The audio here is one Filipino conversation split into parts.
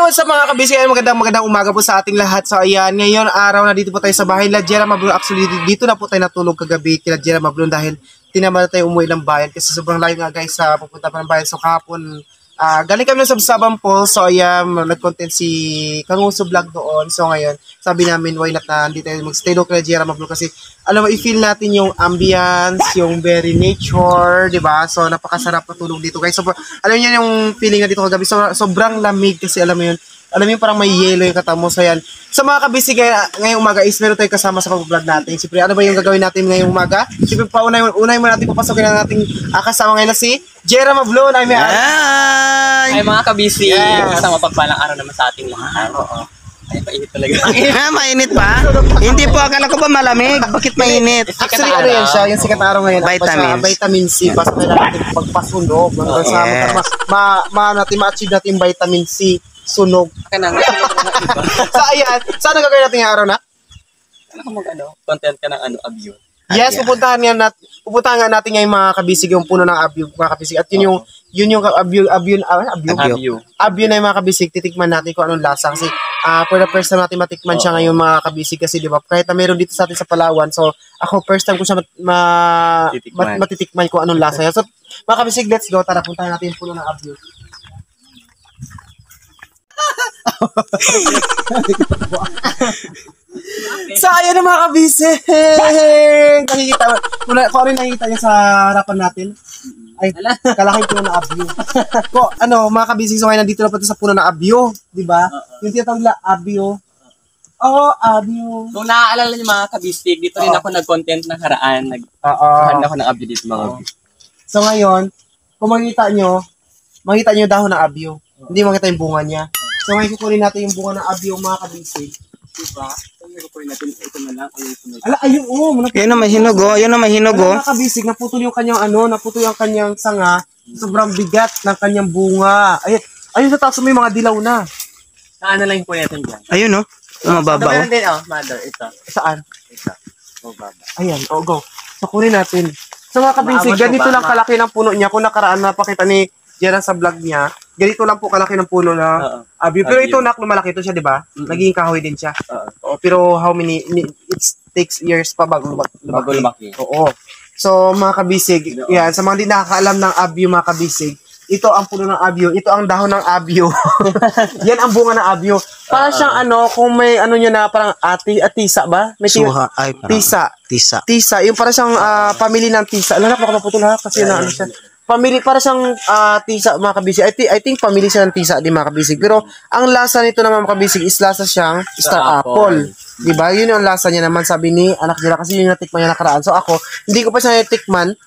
what's up mga kabisi? Magandang umaga po sa ating lahat. So ayan, ngayon araw na dito po tayo sa bahay nila Jera Mablon. Actually, dito na po tayo natulog kagabi kila Jera Mablon dahil tinamad tayo umuwi ng bayan kasi sobrang layo nga guys sa pupunta pa ng bayan. So kahapon, galing kami ng Sabsaban Falls. So ayan, nag-content si Kanguso Vlog doon. So ngayon, sabi namin why not na hindi tayo mag-stay doon kila Jera Mablon kasi alam mo, i-feel natin yung ambience, yung very nature, di ba? So napakasarap matulog dito guys. So alam niyo yung feeling na dito kagabi, sobrang lamig kasi alam mo yun parang may yelo yung katamo. So yan, sa mga kabisi ngayong umaga is meron tayong kasama sa pag-vlog natin. Siyempre, ano ba yung gagawin natin ngayong umaga? Siyempre, unay mo natin papasokin na nating kasama ngayon na si Jera Mablon. Ay mga kabisi, isang mapagpalang araw naman sa ating lahat. Oo. Ay, mainit talaga. Mainit pa? Hindi po, akala ko ba malamig? Bakit mainit? Actually, ano yan siya, yung sikat na araw ngayon. Vitamin C. Pasok na natin pagpasunog. Natin ma-achieve natin vitamin C. Sunog. So, ayan. Saan ang gagawin natin yung araw na? Content ka ng abuse. Yes, pupuntahan nga natin ngayon mga kabisig yung puno ng abyo, mga kabisig. At yun yung abyo na yung mga kabisig. Titikman natin kung anong lasa. Kasi for the first time natin matikman siya ngayon mga kabisig. Kasi di ba, kahit na meron dito sa atin sa Palawan. So, ako first time ko siya matitikman kung anong lasa. So, mga kabisig, let's go. Tara, puntahan natin yung puno ng abyo. So, ayan na mga kabisig. Nakikita, kung ano yung nakikita niya sa harapan natin, ay, kalaki puno ng abyo. Mga kabisig, so ngayon nandito na po sa puno ng abyo, di ba? Yung tinatawag nila abyo. Abyo. Kung naaalala niyo mga kabisig, dito rin ako nag-content ng haraan. Nag-haraan ako ng abyo dito mga kabisig. So ngayon, kung makita nyo yung dahon ng abyo. Hindi makita yung bunga niya. So ngayon kukunin natin yung bunga ng abyo mga kabisig. Diba? Kukunin natin ito na lang. Yun na mahinog oh. Mga kabisig, naputol yung kanyang sanga. Sobrang bigat ng kanyang bunga. Ayun sa taas may mga dilaw na. Saan na lang yung kunin natin dyan? Ayun oh. Mababa oh. Din, mother, ito. Saan? Ito. Mababa. Ayan, go. So kunin natin. So mga kabisig, ganito lang kalaki ng puno niya. Kung nakaraan napakita ni Jera sa vlog niya, ganito lang po kalaki ng puno na abyo. Pero ito lumalaki ito siya, di ba? Naging kahoy din siya. Pero how many, it takes years pa bago lumaki. Oo. So mga kabisig, yan, sa mga hindi nakakaalam ng abyo mga kabisig, ito ang puno ng abyo, ito ang dahon ng abyo. Yan ang bunga ng abyo. Para siyang kung may niya na parang tisa ba? May tisa. Yung para siyang family ng tisa. Alam na, baka maputol ha, kasi siya. Family, para siyang tisa mga kabisig. I think family siya ng tisa di mga kabisig. Pero ang lasa nito naman mga kabisig is lasa siyang star apple. Diba? Yun yung lasa niya naman sabi ni anak nila kasi yun yung natikman niya nakaraan. So ako, hindi ko pa siya natikman.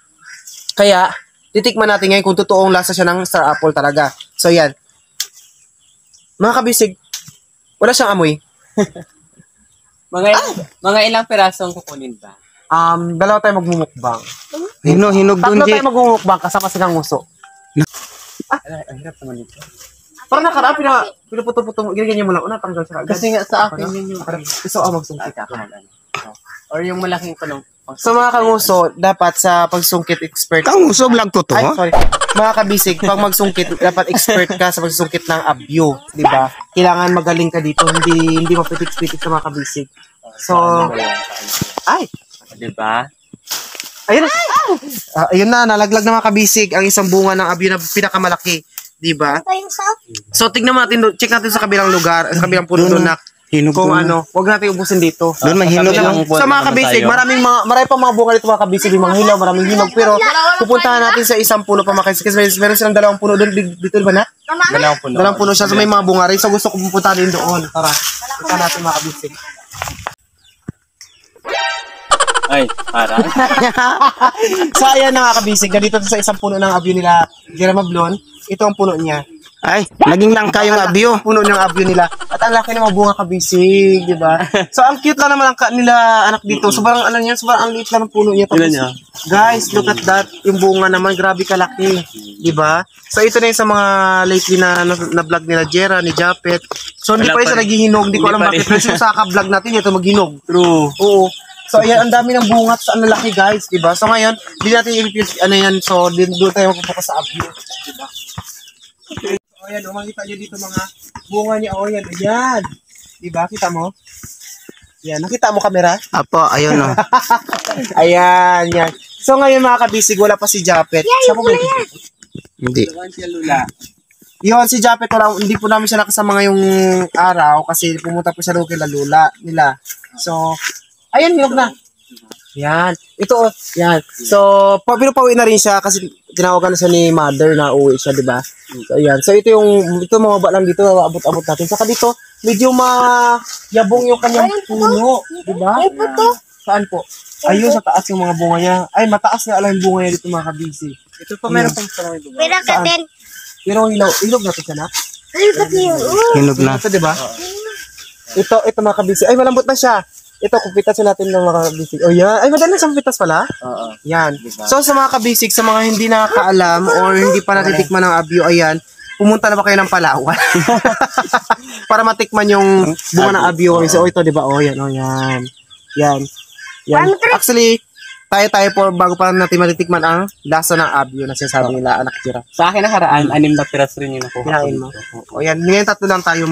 Kaya, titikman natin ngayon kung totoong lasa siya ng star apple talaga. So yan. Mga kabisig, wala siyang amoy. Mga ilang pirasong kukunin ba? Dalawa tayo magmumukbang. Hinog Tatlo doon, tayo magmumukbang kasama si Kanguso. Ang hirap naman ito. Parang nakaraan, pinuputo-puto mo, ginigyan mo lang, tanggal siya. Kasi nga sa akin yun yung... Gusto ako magsungkit. Or yung malaking punong. So mga Kanguso, dapat sa pagsungkit expert. Kanguso vlog to Ay, sorry. Mga kabisig, pag magsungkit, dapat expert ka sa pagsungkit ng abyo. Diba? Kailangan magaling ka dito, hindi mapitik-pitik sa mga kabisig. So, diba? Ayun na, nalaglag na mga kabisig ang isang bunga ng abyo na pinakamalaki. Diba? So, tignan natin, check natin sa kabilang lugar, sa kabilang puno doon na kung wag natin ubusin dito. Doon mahinog lang. Sa mga kabisig, marami pa mga bunga dito mga kabisig, mga hilaw, maraming hinog. Pero, pupuntahan natin sa isang puno pa mga kabisig. Kasi meron silang dalawang puno doon, dito ba na? Dalawang puno siya, so may mga bunga rin. So, gusto ko pupunta rin doon. Tara, punta natin mga kabisig. Ay, para. So, ayan na mga kabisig. Ganito sa isang puno ng abyo nila, Jera Mablon. Ito ang puno niya. Ay, naging langka yung abyo. Puno ng abyo nila. At ang laki ng mga bunga kabisig, di ba? So, ang cute lang naman nila anak dito. Sobrang sobrang ang liit lang ng puno niya. Guys, look at that. Yung bunga naman, grabe kalaki. Di ba? So, ito na yung sa mga lately na vlog nila, Jera, ni Japet. So, hindi pa rin siya naghihinog. Hindi ko alam bakit. Pero sa vlog natin, ito maghinog. True. Oo. So, ayan, ang dami ng bunga at ang lalaki, guys, diba? So, ngayon, hindi natin i-refuse, so, doon tayo magpupukas sa abyo, diba? ayan, makita nyo dito mga bunga niya. Oh, yan, ayan. Diba? Kita mo? Yan, nakita mo camera? Apo, ayun o. Ayan, yan. So ngayon mga kabisig, wala pa si Japet. Saan po ba yung Hindi. Yun, si Japet, hindi po namin siya nakasama ngayong araw kasi pumunta po siya doon kila Lula nila. So, ayan, hinog na. Yan. Ito, yan. So, pinupauwi na rin siya kasi tinawagan na siya ni mother na uwi siya, di ba? So, ayan. So, ito mga ba lang dito, abot-abot natin. Saka dito, medyo mayabong yung kanyang puno, di ba? Saan po? Ayun, sa taas yung mga bunga niya. Ay, mataas na alam yung bunga niya dito mga kabisi. Ito pa meron pang sarang ito. Saan? Pero ilog natin siya na. Hinog na. Ito, di ba? Ito mga kabisi. Ay, malambot na siya. Ito, kupitasin natin ng mga kabisig. Oh, yan. Ay, madali sa kupitas pala. Oo. Yan. So, sa mga kabisig, sa mga hindi nakakaalam or hindi pa natitikman ng abyo, ayan, pumunta na ba kayo ng Palawan? Para matikman yung bunga ng abyo. So, ito, di ba? Oh, yan. Oh, yan. Yan. Yan. Actually, tayo po, bago pa natin matitikman ang lasa ng abyo na sinasabi nila, anak tira. Sa akin nakaraan, 6 na piras rin yung nakuha. Kinain mo. O yan, ngayon tatlo lang tayo,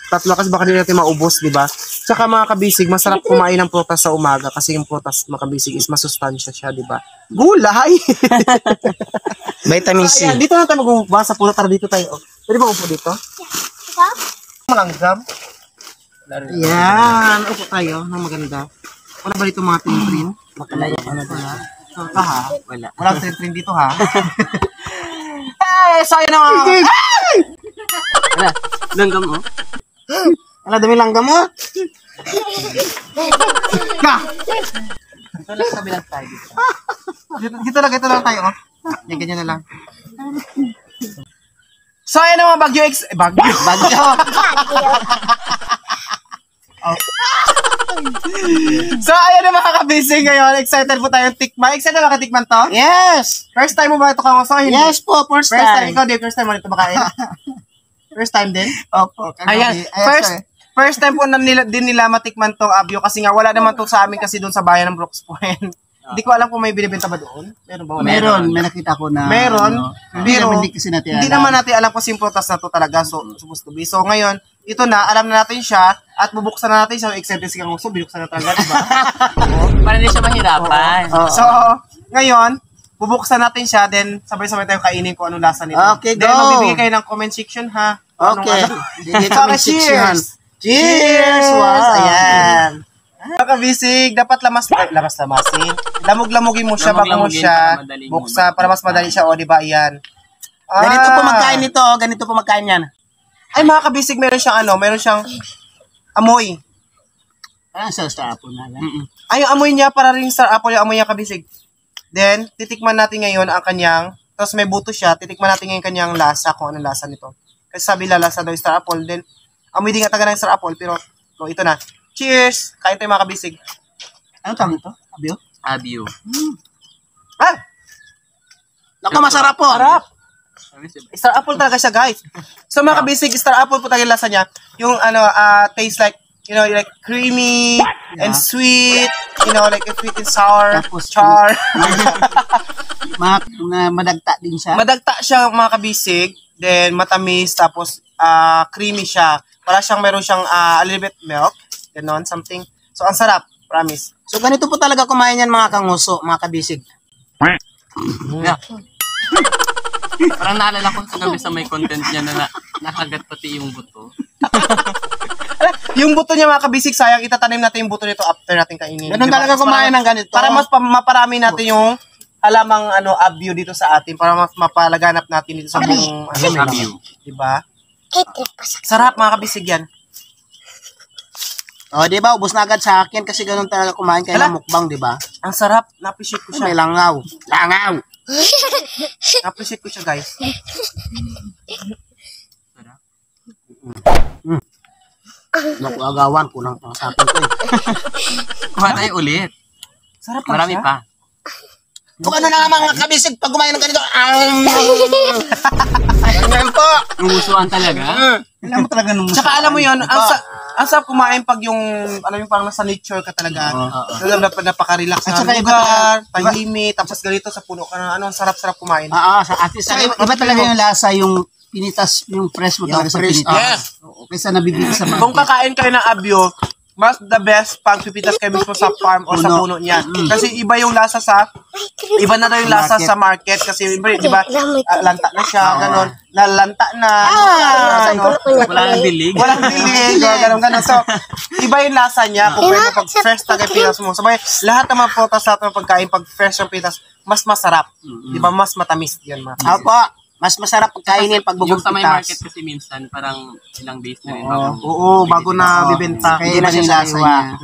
tatlo kasi baka hindi natin maubos, di ba? Tsaka mga kabisig, masarap kumain ng prutas sa umaga kasi yung prutas, mga kabisig, is masustansya siya, di ba? Gulay! Vitamin C. Ayan, dito na tayo magbasa sa puno, tara dito tayo. Pwede ba upo dito? Malanggam. Yan, upo tayo, ng maganda. Wala ba dito mga trin-trin? Makalaya ka na ba? Ito ha? Wala. Walang trin-trin dito ha? Hey, so yun na mga... Wala. Langgam mo? Wala dami langgam mo? Ka! Ito lang sa bilang tayo. Dito lang tayo, oh. Yan, ganyan na lang. So, ayan ang mga bagyo. Oh. So, ayan na mga kabising ngayon. Excited po tayong tikman. Excited na katikman to? Yes! First time mo ba ito kawaso? Hindi. Yes po, first First time. time. Ikaw din, first time mo nito makain? First time din? Opo. Ayan. First time po din nila matikman tong abyo kasi nga wala naman to sa amin kasi doon sa bayan ng Brooks Point. Hindi ko alam kung may binibenta ba doon. Meron ba? Wala? Meron, may nakita ko na. Meron. Pero hindi kasi natin hindi naman natin alam kung yung prutas na to talaga supposed to be. So ngayon, ito na, alam na natin siya at bubuksan na natin siya. Excited si Kang Uso, binuksan na talaga, diba? Para hindi siya mahirapan. So, ngayon, bubuksan natin siya, then sabay-sabay tayo kainin kung anong lasa nito. Okay, then, go. magbibigay kayo ng comment section, ha? Okay. So, okay, cheers! Cheers! Wow! Ayan. Mga kabisig, dapat lamasin. Lamog-lamogin mo siya bago mo Lamog-lamogin siya para madaling buksan, para mas madali siya, o, diba? Ayan. Ganito po magkain nito, ganito po magkain yan. Ay, mga kabisig, meron siyang amoy. Ah, sa apple na yan. Ay, yung amoy niya, para rin star apple, yung amoy niya kabisig. Then, titikman natin ngayon ang kanyang, tapos may buto siya, titikman natin ngayon kanyang lasa, kung anong lasa nito. Kasi sabi la, lasa daw yung star apple. Then, amoy din nga taga ng star apple, pero, ito na. Cheers! Kain tayo mga kabisig. Ano tawag ito? Abyo? Abyo. Ah! Naku, masarap po. Sarap! Star apple talaga siya, guys. So, mga kabisig, star apple po talaga yung lasa niya. Yung, taste like, like creamy and sweet, like sweet and sour, Tapos, char. Madagta din siya. Madagta siya mga kabisig, then matamis, tapos creamy siya. Meron siyang a little bit milk, ganon, something. So, ang sarap, promise. So, ganito po talaga kumain yan mga kanguso, mga kabisig. Yeah. Parang naalala ko sa gabi sa may content niya na nakagat pati yung buto. Yung buto niya mga kabisig, sayang itatanim natin yung buto nito after natin kainin. Ganun Diba? talaga kumain ng ganito. Para mas maparami natin yung halamang abyo dito sa atin, para mas mapalaganap natin dito sa buong Abyo. Diba? Sarap mga kabisig yan. O, di ba? Ubus na agad sa akin kasi ganun talaga kumain kayo ng mukbang, di ba? Ang sarap, na-appreciate ko May siya. langaw. Langaw! Na-appreciate ko siya, guys. Naku, agawan. Kunang pang sa akin ko eh. Kuha tayo ulit. Sarap pa Marami siya. pa. Kung ano na nga mga kabisig pag kumain ng ganito. Ganyan po. Umusuan talaga. Alam mo talaga nung Tsaka alam mo yun, ang sarap kumain pag yung parang nasa nature ka talaga. Napaka-relax At na saka lugar, tahimik, tapos ganito sa puno ka na, ang sarap-sarap kumain. Sa atin. Iba talaga yung lasa yung pinitas yung fresh mo talaga sa fresh, pinitas. yes. Oo, kaysa nabibili sa Kung market. kakain kayo ng abyo, mas the best pag pipitas kayo mismo sa farm o sa puno niya. Kasi iba yung lasa iba na daw yung lasa sa market. Kasi, di ba, lanta na siya, ganon. Nalanta na. Wala nang bilig. Walang bilig, ganon. So, iba yung lasa niya kung pwede pag fresh na kayo pitas mo. Sabay, lahat ng mga prutas sa ating pagkain, pag fresh yung pitas, mas masarap. Di ba, mas matamis yun, mga. Opo, mas masarap pagkainin pag Yung sa may bubog market kasi minsan parang ilang days na rin. Oo, bago na bibenta. Hindi na yung lasa niya.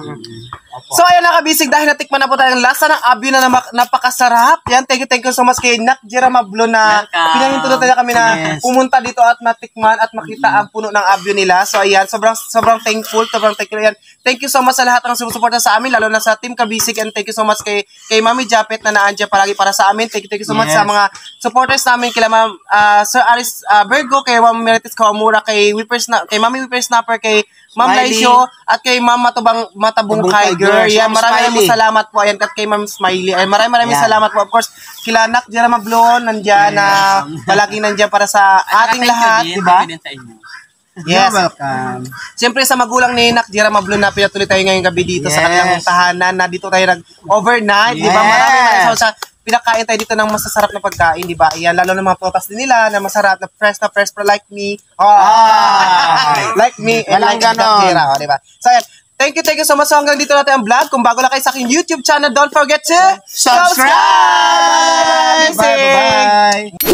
So ayan na kabisig, dahil natikman na po tayo ng lasa ng abyo na napakasarap. Yan, thank you so much kay Nak Jera Mablo na Welcome. pinahintulot na kami na pumunta dito at matikman at makita ang puno ng abyo nila. So ayan, sobrang thankful, yan. Thank you so much sa lahat ng sumusuporta sa amin, lalo na sa Team Kabisig, and thank you so much kay Mami Japet na naandyan palagi para sa amin. Thank you so much sa mga supporters namin, kila Ma'am Sir Aris Virgo, kay Ma'am Meritis Kawamura, kay Mami Whippersnapper, kay Ma'am Smiley. Laisyo, at kay Ma'am Matabong Tiger. Yan, maraming salamat po. Ayan, at kay Ma'am Smiley. Ay, maraming salamat po. Of course, kila Nak Jera Mablon, nandyan na palaging nandyan para sa ating lahat, di ba? Din sa inyo. Yes. Welcome. Siyempre sa magulang ni Nak Jera Mablon na pinatuloy tayo ngayong gabi dito sa kanilang tahanan, na dito tayo nag-overnight, di ba? Maraming sa pinakain tayo dito ng masasarap na pagkain, di ba? Ayan, lalo ng mga prutas din nila na masarap, na fresh for like me. Like me and like Nak Jera, di ba? So ayan, thank you so much. So hanggang dito natin ang vlog. Kung bago lang kayo sa aking YouTube channel, don't forget to Subscribe! Bye-bye!